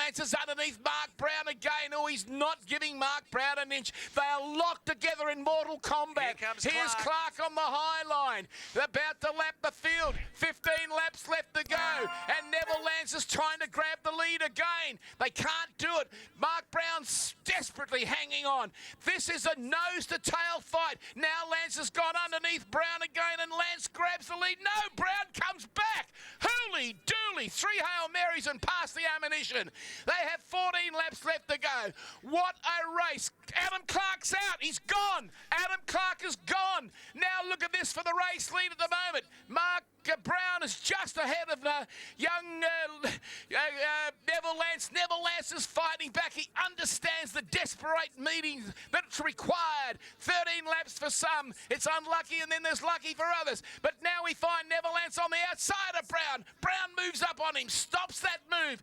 Lance is underneath Mark Brown again. Oh, he's not giving Mark Brown an inch. They are locked together in mortal combat. Here's Clark on the high line. They're about to lap the field. 15 laps left to go. And Neville Lance is trying to grab the lead again. They can't do it. Mark Brown's desperately hanging on. This is a nose-to-tail fight. Now Lance has gone underneath Brown again, and Lance grabs the lead. No, Brown comes back. Hooly-dooly. 3 Hail Marys and past the ammunition. They have 14 laps left to go. What a race. Adam Clark's out. He's gone. Adam Clark is gone. Now look at this for the race lead at the moment. Mark Brown is just ahead of young Neville Lance. Neville Lance is fighting back. He understands the desperate meetings that's required. 13 laps for some. It's unlucky, and then there's lucky for others. But now we find Neville Lance on the outside of Brown. Brown moves up on him, stops that move.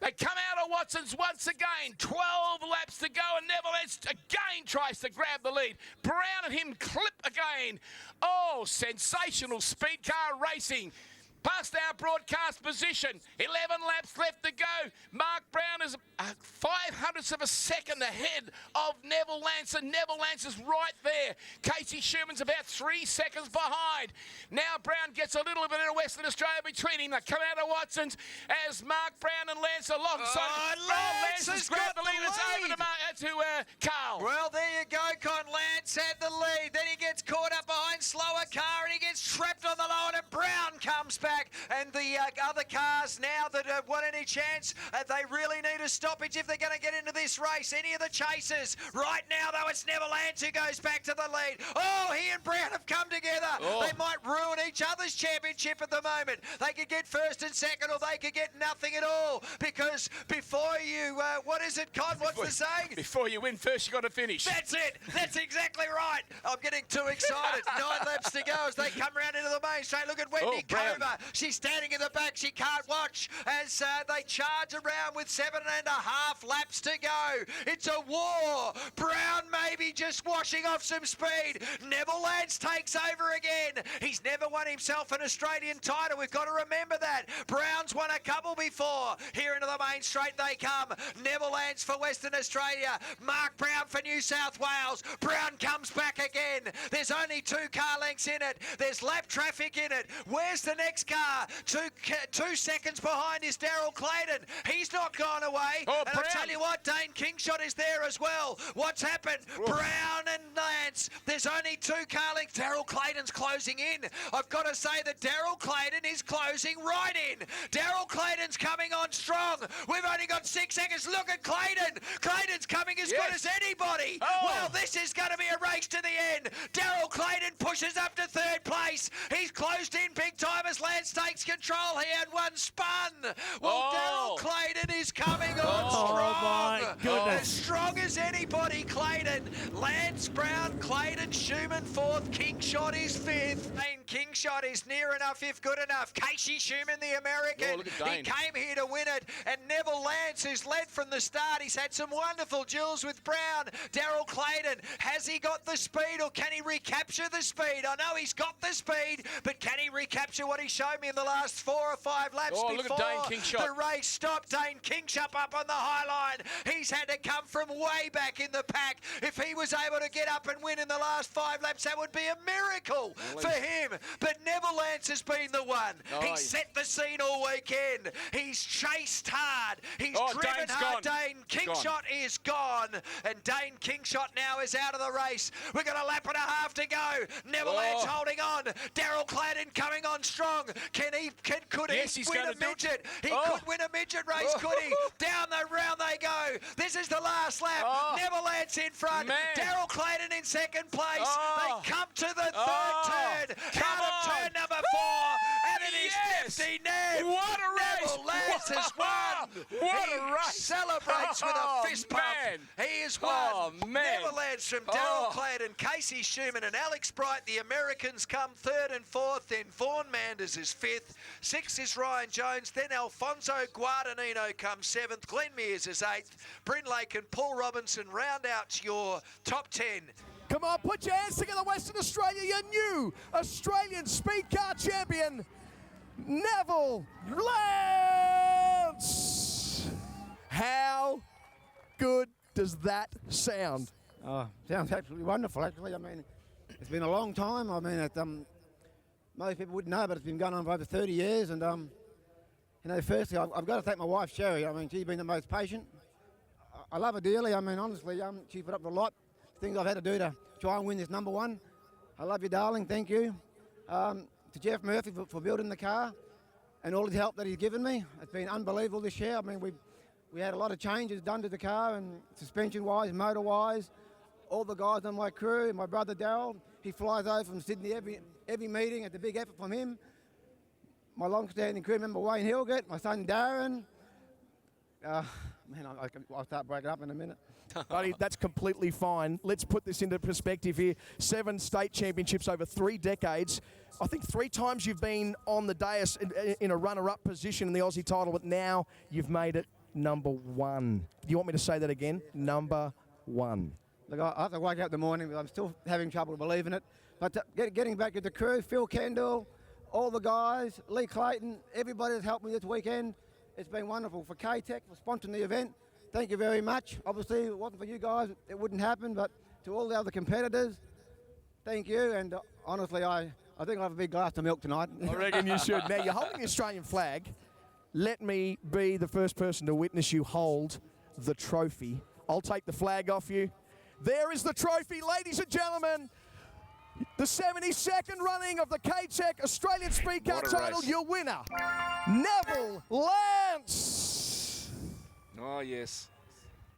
They come out of Watson's once again. 12 laps to go, and Neville Lance again tries to grab the lead. Brown and him clip again. Oh, sensational speed car racing. Past our broadcast position. 11 laps left to go. Mark Brown is 500ths of a second ahead of Neville Lance, and Neville Lance is right there. Casey Shuman's about 3 seconds behind. Now Brown gets a little bit of Western Australia between him. They come out of Watson's as Mark Brown and Lance alongside. Lance has grabbed the lead. It's over to Carl. Well, there you go, Con. Lance had the lead. Then he gets caught up behind slower car, and he gets trapped on the line, and Brown comes back. And the other cars now that want any chance, they really need a stoppage if they're going to get into this race. Any of the chasers. Right now, though, it's Neville Lance who goes back to the lead. Oh, he and Brown have come together. Oh. They might ruin each other's championship at the moment. They could get first and second, or they could get nothing at all. Because before you, what is it, Con? What's the saying? Before you win first, you got to finish. That's it. That's exactly right. I'm getting too excited. 9 laps to go as they come round into the main straight. Look at Wendy Cover. She's standing in the back. She can't watch as they charge around with 7.5 laps to go. It's a war. Brown maybe just washing off some speed. Neville Lance takes over again. He's never won himself an Australian title. We've got to remember that. Brown's won a couple before. Here into the main straight they come. Neville Lance for Western Australia. Mark Brown for New South Wales. Brown comes back again. There's only 2 car lengths in it. There's lap traffic in it. Where's the next car? 2 seconds behind is Daryl Clayden. He's not gone away. Oh, and I'll tell you what, Dane Kingshot is there as well. What's happened? Whoa. Brown and Lance. There's only 2 car lengths. Daryl Clayden's closing in. I've got to say that Daryl Clayden is closing right in. Daryl Clayden's coming on strong. We've only got 6 seconds. Look at Clayden. Clayden's coming as good as anybody. Oh. Well, this is going to be a race to the end. Daryl Clayden pushes up to 3rd place. He's closed in big time as Lance takes control. He had one spun. Well, Daryl Clayden is coming on strong. My goodness. As strong as anybody, Clayden. Lance, Brown, Clayden, Shuman 4th. Kingshot is 5th. Dane Kingshot is near enough, if good enough. Casey Shuman, the American. He came here to win it. And Neville Lance, who's led from the start. He's had some wonderful duels with Brown. Daryl Clayden, has he got the speed, or can he recapture the speed? I know he's got the speed, but can he recapture what he showed me in the last 4 or 5 laps before the race stopped? Dane Kingshot up on the high line. He's had to come from way back in the pack. If he was able to get up and win in the last 5 laps, that would be a miracle for him. But Neville Lance has been the one. He's set the scene all weekend. He's chased hard. He's driven hard. Dane Kingshot is gone. And Dane Kingshot now is out of the race. We've got a lap and a half to go. Neville Lance holding on. Daryl Clayden coming on strong. Could he win a midget? He could win a midget race, could he? Down the round they go. This is the last lap. Neville Lance in front. Daryl Clayden in 2nd place. They come to the 3rd turn. Out of turn number 4. And it is 50 Nev. What a race. Neville Lance has won. What a race. Celebrates with a fist pump. He has won. Neville Lance from Daryl Clayden, Casey Shuman and Alex Bright. The Americans come 3rd and 4th. Then Vaughan Manders is 5th. 6th is Ryan Jones. Then Alfonso Guadagnino comes 7th. Glenn Mears is 8th. Bryn Lake and Paul Robinson round out your top 10. Come on, put your hands together, Western Australia, your new Australian Speedcar Champion, Neville Lance. good does that sound? Oh, sounds absolutely wonderful, actually. I mean, it's been a long time. I mean, most people wouldn't know, but it's been going on for over 30 years. And, you know, firstly, I've got to thank my wife, Sherry. I mean, she's been the most patient. I love her dearly. I mean, honestly, she put up with a lot of things I've had to do to try and win this #1. I love you, darling. Thank you. To Jeff Murphy for building the car and all the help that he's given me. It's been unbelievable this year. I mean, we had a lot of changes done to the car, and suspension-wise, motor-wise. All the guys on my crew, my brother Daryl, he flies over from Sydney every meeting. It's a big effort from him. My long-standing crew member Wayne Hilgett, my son Darren. Man, I'll start breaking up in a minute. Buddy, that's completely fine. Let's put this into perspective here. 7 state championships over 3 decades. I think 3 times you've been on the dais in a runner-up position in the Aussie title, but now you've made it #1. Do you want me to say that again? #1. Look, I have to wake up in the morning, but I'm still having trouble believing it. But getting back to the crew, Phil Kendall, all the guys, Lee Clayton, everybody that's helped me this weekend. It's been wonderful. For K-Tech for sponsoring the event, thank you very much. Obviously, if it wasn't for you guys, it wouldn't happen. But to all the other competitors, thank you. And honestly, I think I'll have a big glass of milk tonight. I reckon you should. Now, you're holding the Australian flag. Let me be the first person to witness you hold the trophy. I'll take the flag off you. There is the trophy, ladies and gentlemen. The 72nd running of the K-Tech Australian Speedcar title, your winner, Neville Lance. Oh, yes.